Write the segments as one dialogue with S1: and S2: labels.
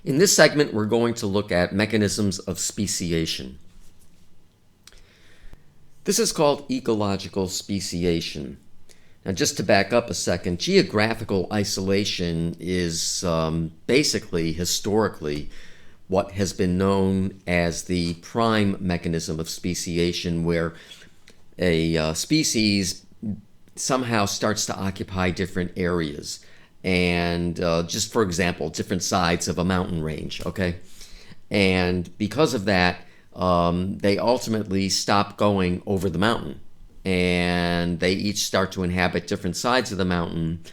S1: In this segment, we're going to look at mechanisms of speciation. This is called ecological speciation. Now, just to back up a second, geographical isolation is basically, historically, what has been known as the prime mechanism of speciation, where a species somehow starts to occupy different areas. And just for example, different sides of a mountain range, okay? And because of that, they ultimately stop going over the mountain. And they each start to inhabit different sides of the mountain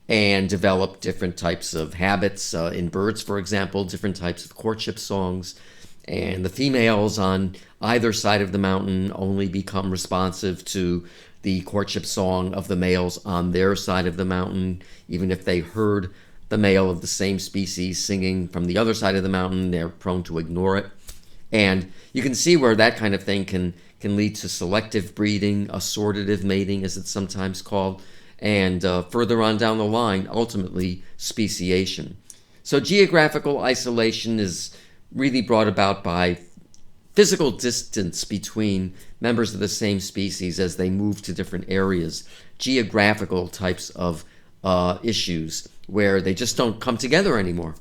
S1: and develop different types of habits. In birds, for example, different types of courtship songs. And the females on either side of the mountain only become responsive to the courtship song of the males on their side of the mountain. Even if they heard the male of the same species singing from the other side of the mountain, they're prone to ignore it. And you can see where that kind of thing can lead to selective breeding, assortative mating, as it's sometimes called, and further on down the line, ultimately, speciation. So geographical isolation is really brought about by physical distance between members of the same species as they move to different areas, geographical types of issues where they just don't come together anymore.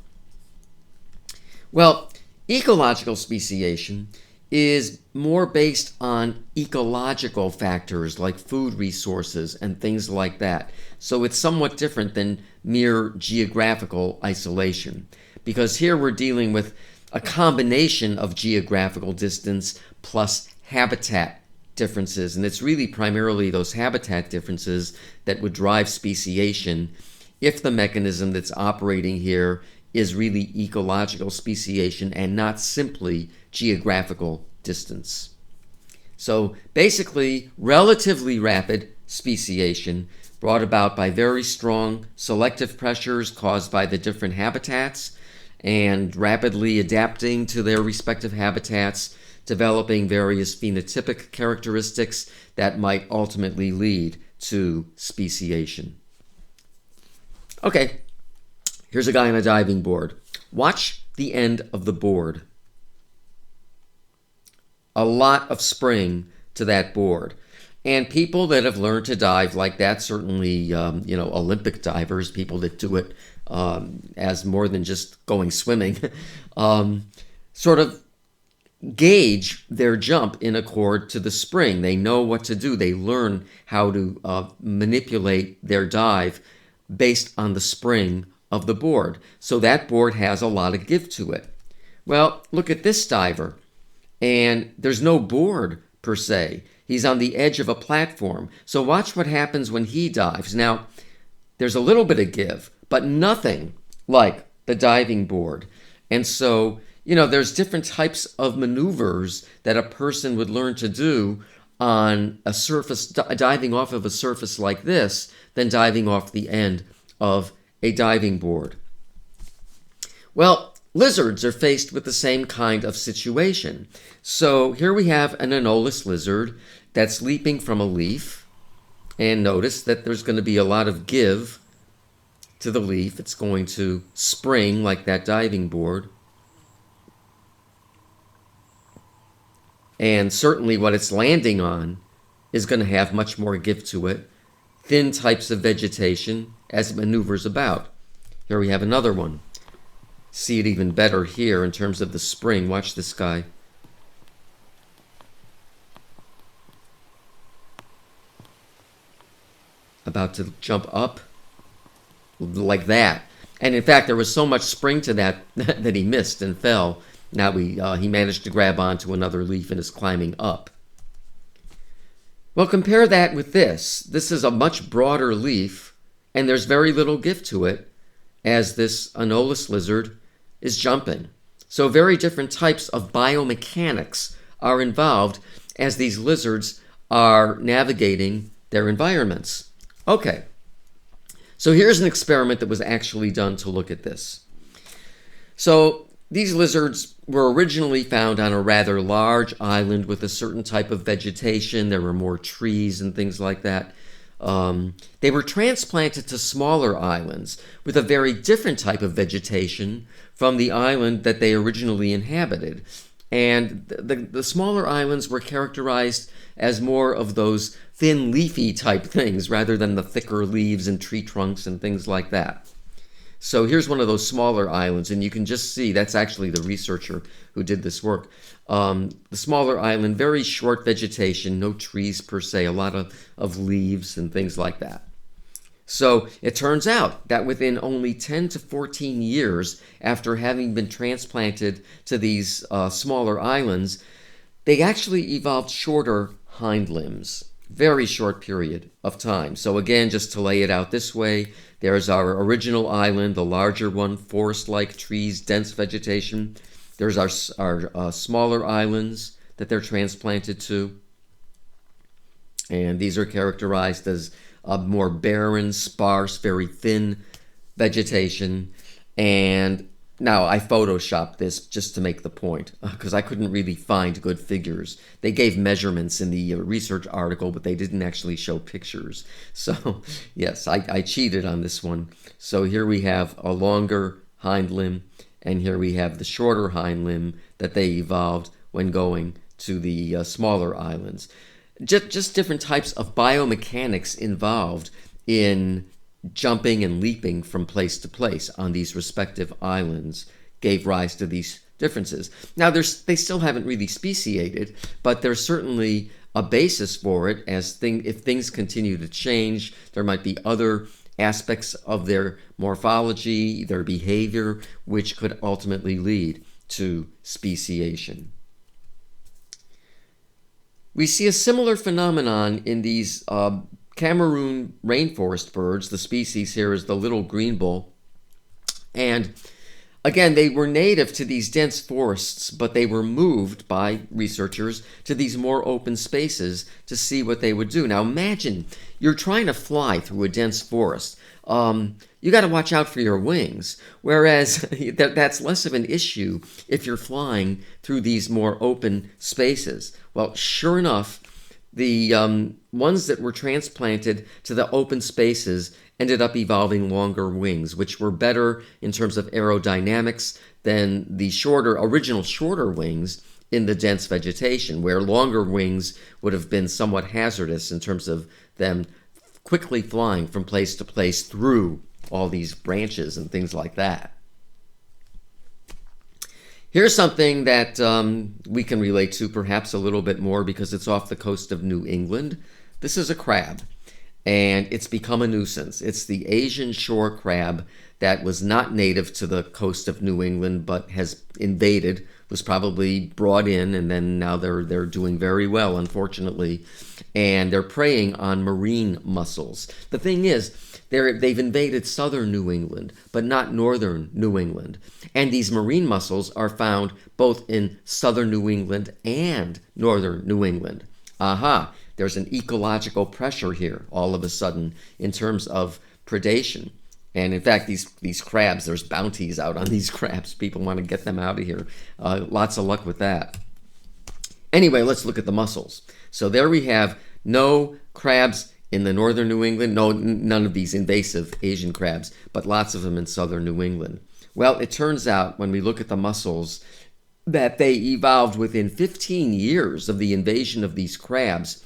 S1: Well, ecological speciation is more based on ecological factors like food resources and things like that. So it's somewhat different than mere geographical isolation, because here we're dealing with a combination of geographical distance plus habitat differences. And it's really primarily those habitat differences that would drive speciation if the mechanism that's operating here is really ecological speciation and not simply geographical distance. So basically, relatively rapid speciation brought about by very strong selective pressures caused by the different habitats, and rapidly adapting to their respective habitats, developing various phenotypic characteristics that might ultimately lead to speciation. Okay, here's a guy on a diving board. Watch the end of the board. A lot of spring to that board. And people that have learned to dive like that, certainly, Olympic divers, people that do it as more than just going swimming, sort of gauge their jump in accord to the spring. They know what to do. They learn how to manipulate their dive based on the spring of the board. So that board has a lot of give to it. Well, look at this diver. And there's no board per se. He's on the edge of a platform. So watch what happens when he dives. Now, there's a little bit of give, but nothing like the diving board. And so, there's different types of maneuvers that a person would learn to do on a surface, diving off of a surface like this, than diving off the end of a diving board. Well, lizards are faced with the same kind of situation. So here we have an anolis lizard that's leaping from a leaf. And notice that there's going to be a lot of give to the leaf. It's going to spring like that diving board. And certainly what it's landing on is going to have much more give to it. Thin types of vegetation as it maneuvers about. Here we have another one. See it even better here in terms of the spring. Watch this guy. About to jump up like that. And in fact, there was so much spring to that that he missed and fell. Now he managed to grab onto another leaf and is climbing up. Well, compare that with this. This is a much broader leaf, and there's very little give to it as this anolis lizard is jumping. So very different types of biomechanics are involved as these lizards are navigating their environments. Okay, so here's an experiment that was actually done to look at this. So these lizards were originally found on a rather large island with a certain type of vegetation. There were more trees and things like that. They were transplanted to smaller islands with a very different type of vegetation from the island that they originally inhabited. And the smaller islands were characterized as more of those thin leafy type things rather than the thicker leaves and tree trunks and things like that. So here's one of those smaller islands, and you can just see that's actually the researcher who did this work. The smaller island, very short vegetation, no trees per se, a lot of leaves and things like that. So it turns out that within only 10 to 14 years after having been transplanted to these smaller islands, they actually evolved shorter hind limbs. Very short period of time. So again, just to lay it out this way, there's our original island, the larger one, forest-like trees, dense vegetation. There's our smaller islands that they're transplanted to. And these are characterized as a more barren, sparse, very thin vegetation. And now I photoshopped this just to make the point because I couldn't really find good figures. They gave measurements in the research article, but they didn't actually show pictures. So yes, I cheated on this one. So here we have a longer hind limb, and here we have the shorter hind limb that they evolved when going to the smaller islands. Just different types of biomechanics involved in jumping and leaping from place to place on these respective islands gave rise to these differences. Now, they still haven't really speciated, but there's certainly a basis for it if things continue to change. There might be other aspects of their morphology, their behavior, which could ultimately lead to speciation. We see a similar phenomenon in these Cameroon rainforest birds. The species here is the little green bull. And again, they were native to these dense forests, but they were moved by researchers to these more open spaces to see what they would do. Now imagine you're trying to fly through a dense forest. You got to watch out for your wings, whereas that's less of an issue if you're flying through these more open spaces. Well, sure enough, the ones that were transplanted to the open spaces ended up evolving longer wings, which were better in terms of aerodynamics than the original shorter wings in the dense vegetation, where longer wings would have been somewhat hazardous in terms of them quickly flying from place to place through all these branches and things like that. Here's something that we can relate to perhaps a little bit more because it's off the coast of New England. This is a crab, and it's become a nuisance. It's the Asian shore crab that was not native to the coast of New England but has invaded, was probably brought in, and then now they're doing very well, unfortunately, and they're preying on marine mussels. The thing is, they've invaded southern New England, but not northern New England. And these marine mussels are found both in southern New England and northern New England. Aha, there's an ecological pressure here all of a sudden in terms of predation. And in fact, these crabs, there's bounties out on these crabs. People want to get them out of here. Lots of luck with that. Anyway, let's look at the mussels. So there we have no crabs in the northern New England, none of these invasive Asian crabs, but lots of them in southern New England. Well, it turns out when we look at the mussels that they evolved within 15 years of the invasion of these crabs,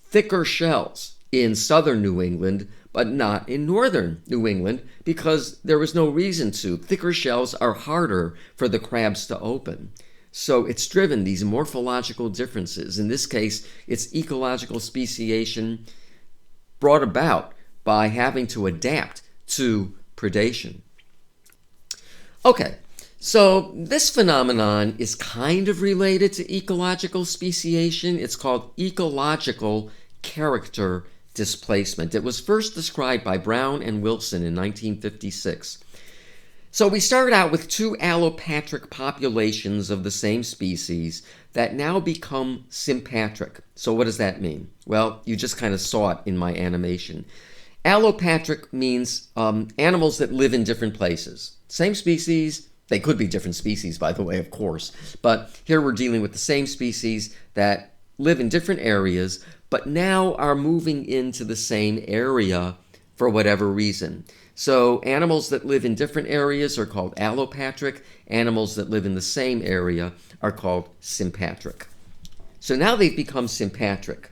S1: thicker shells in southern New England, but not in northern New England because there was no reason to. Thicker shells are harder for the crabs to open. So it's driven these morphological differences. In this case, it's ecological speciation brought about by having to adapt to predation. Okay, so this phenomenon is kind of related to ecological speciation. It's called ecological character displacement. It was first described by Brown and Wilson in 1956. So we started out with two allopatric populations of the same species that now become sympatric. So what does that mean? Well, you just kind of saw it in my animation. Allopatric means animals that live in different places. Same species. They could be different species, by the way, of course. But here we're dealing with the same species that live in different areas, but now are moving into the same area for whatever reason. So animals that live in different areas are called allopatric. Animals that live in the same area are called sympatric. So now they've become sympatric.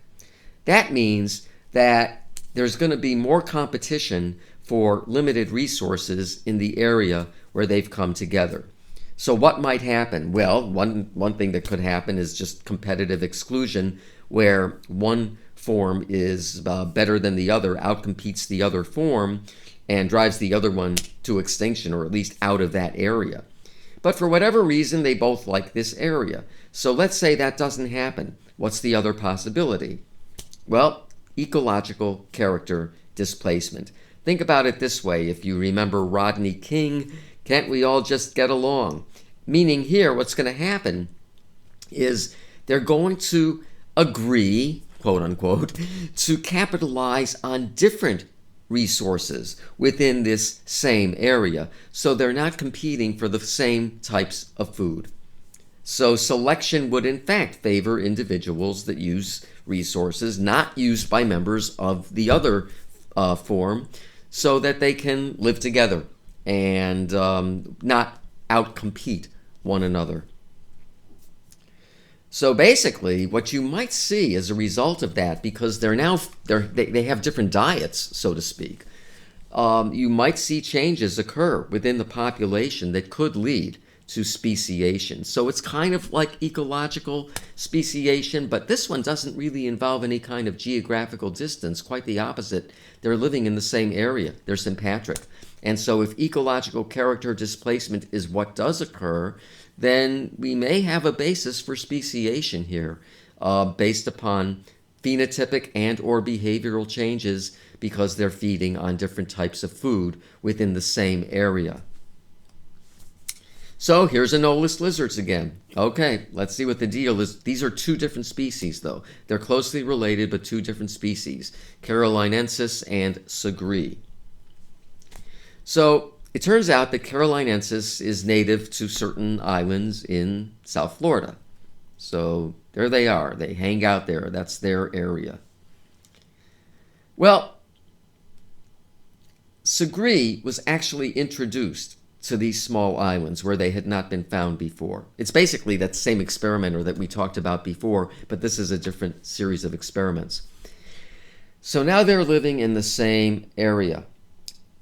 S1: That means that there's going to be more competition for limited resources in the area where they've come together. So what might happen? Well, one thing that could happen is just competitive exclusion, where one form is better than the other, outcompetes the other form, and drives the other one to extinction, or at least out of that area. But for whatever reason, they both like this area. So let's say that doesn't happen. What's the other possibility? Well, ecological character displacement. Think about it this way. If you remember Rodney King, can't we all just get along? Meaning here, what's going to happen is they're going to agree, quote unquote, to capitalize on different resources within this same area. So they're not competing for the same types of food. So selection would in fact favor individuals that use resources not used by members of the other form, so that they can live together and not outcompete one another. So basically, what you might see as a result of that, because they have different diets, so to speak, you might see changes occur within the population that could lead to speciation. So it's kind of like ecological speciation, but this one doesn't really involve any kind of geographical distance. Quite the opposite. They're living in the same area. They're sympatric. And so if ecological character displacement is what does occur, then we may have a basis for speciation here, based upon phenotypic and or behavioral changes, because they're feeding on different types of food within the same area. So here's Anolis lizards again. Okay, let's see what the deal is. These are two different species, though. They're closely related, but two different species, Carolinensis and Segree. So it turns out that Carolinensis is native to certain islands in South Florida. So there they are. They hang out there. That's their area. Well, Segree was actually introduced to these small islands where they had not been found before. It's basically that same experimenter that we talked about before, but this is a different series of experiments. So now they're living in the same area.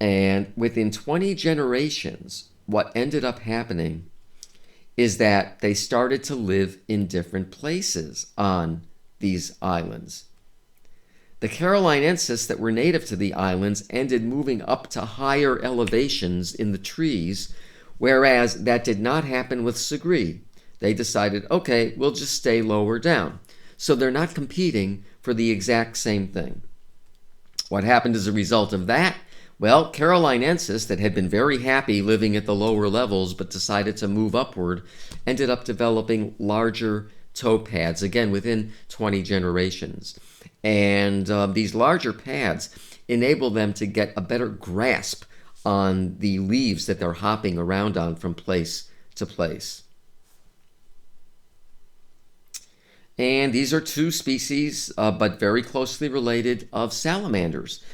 S1: And within 20 generations, what ended up happening is that they started to live in different places on these islands. The Carolinensis that were native to the islands ended moving up to higher elevations in the trees, whereas that did not happen with Segree. They decided, okay, we'll just stay lower down. So they're not competing for the exact same thing. What happened as a result of that? Well, Carolinensis, that had been very happy living at the lower levels but decided to move upward, ended up developing larger toe pads, again within 20 generations. And these larger pads enable them to get a better grasp on the leaves that they're hopping around on from place to place. And these are two species, but very closely related, of salamanders.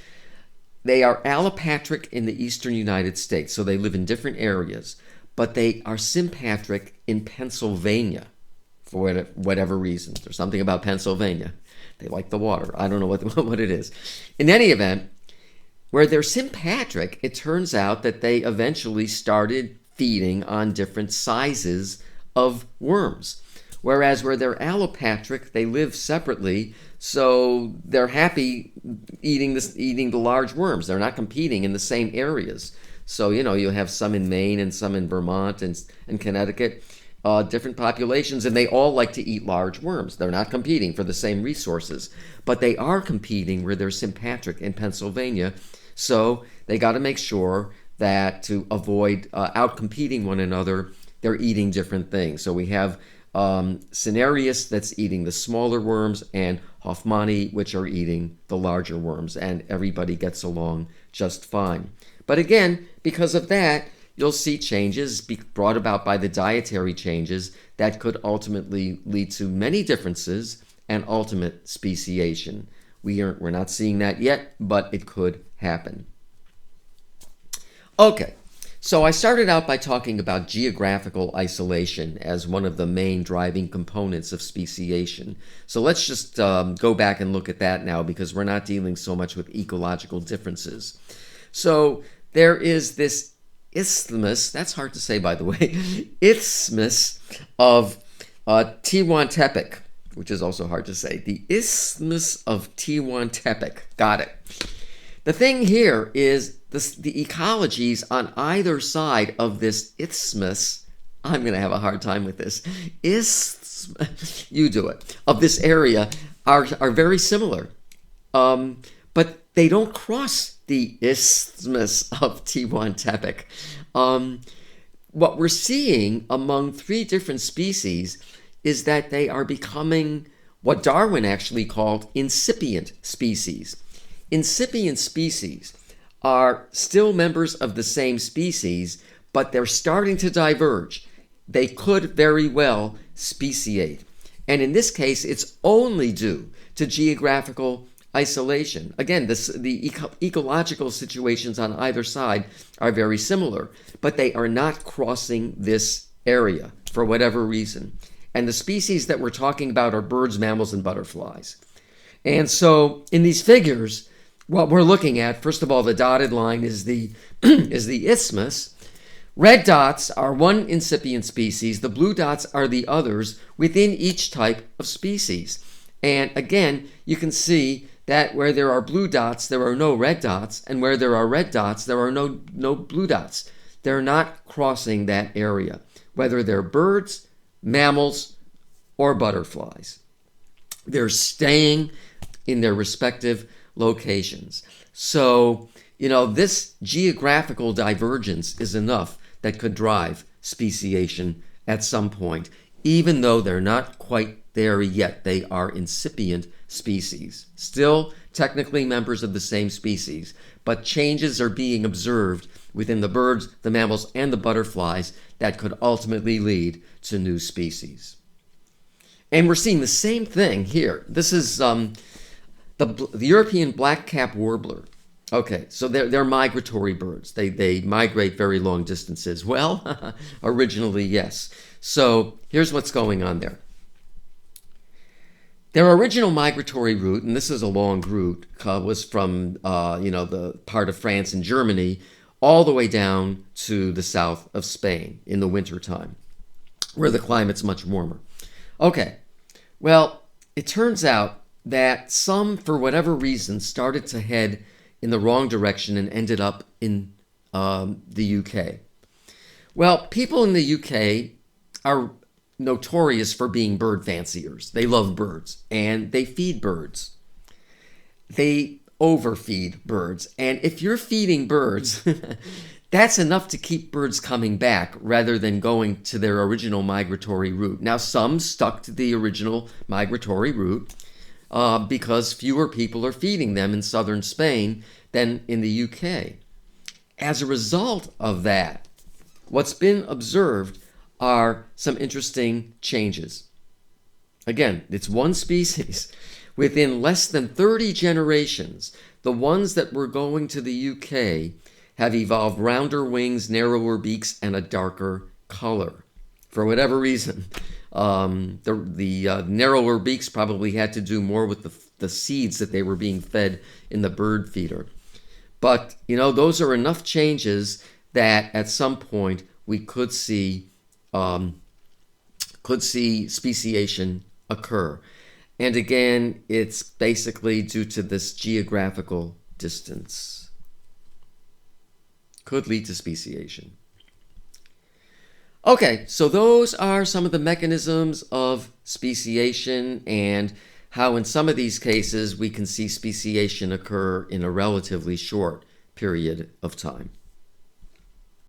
S1: They are allopatric in the eastern United States, so they live in different areas, but they are sympatric in Pennsylvania for whatever reason. There's something about Pennsylvania. They like the water. I don't know what it is. In any event, where they're sympatric, it turns out that they eventually started feeding on different sizes of worms. Whereas where they're allopatric, they live separately, so they're happy eating the large worms. They're not competing in the same areas. So, you have some in Maine and some in Vermont and Connecticut, different populations, and they all like to eat large worms. They're not competing for the same resources, but they are competing where they're sympatric in Pennsylvania. So they got to make sure that to avoid outcompeting one another, they're eating different things. So we have Cinereus that's eating the smaller worms, and Hoffmanni, which are eating the larger worms, and everybody gets along just fine. But again, because of that, you'll see changes brought about by the dietary changes that could ultimately lead to many differences and ultimate speciation. We're not seeing that yet, but it could happen. Okay, so I started out by talking about geographical isolation as one of the main driving components of speciation. So let's just go back and look at that now, because we're not dealing so much with ecological differences. So there is this isthmus, that's hard to say by the way, isthmus of Tehuantepec, which is also hard to say. The Isthmus of Tehuantepec. Got it. The thing here is the ecologies on either side of this isthmus, I'm going to have a hard time with this, you do it, of this area are very similar. But they don't cross the Isthmus of Tehuantepec. What we're seeing among 3 different species is that they are becoming what Darwin actually called incipient species. Incipient species are still members of the same species, but they're starting to diverge. They could very well speciate. And in this case, it's only due to geographical isolation. Again, the ecological situations on either side are very similar, but they are not crossing this area for whatever reason. And the species that we're talking about are birds, mammals, and butterflies. And so in these figures, what we're looking at, first of all, the dotted line is the isthmus. Red dots are one incipient species. The blue dots are the others within each type of species. And again, you can see that where there are blue dots, there are no red dots, and where there are red dots, there are no blue dots. They're not crossing that area, whether they're birds, mammals, or butterflies. They're staying in their respective locations. So, this geographical divergence is enough that could drive speciation at some point, even though they're not quite there yet. They are incipient species, still technically members of the same species, but changes are being observed within the birds, the mammals, and the butterflies that could ultimately lead to new species. And we're seeing the same thing here. This is the European black-capped warbler. Okay, so they're migratory birds. They migrate very long distances. Well, originally, yes. So here's what's going on there. Their original migratory route, and this is a long route, was from the part of France and Germany all the way down to the south of Spain in the wintertime, where the climate's much warmer. Okay, well, it turns out that some, for whatever reason, started to head in the wrong direction and ended up in the UK. Well, people in the UK are notorious for being bird fanciers. They love birds, and they feed birds. They overfeed birds. And if you're feeding birds, that's enough to keep birds coming back rather than going to their original migratory route. Now, some stuck to the original migratory route because fewer people are feeding them in southern Spain than in the UK. As a result of that, what's been observed are some interesting changes. Again, it's one species. Within less than 30 generations, the ones that were going to the UK have evolved rounder wings, narrower beaks, and a darker color. For whatever reason, the narrower beaks probably had to do more with the seeds that they were being fed in the bird feeder. But, those are enough changes that at some point we could see speciation occur. And again, it's basically due to this geographical distance. Could lead to speciation. Okay, so those are some of the mechanisms of speciation and how in some of these cases we can see speciation occur in a relatively short period of time.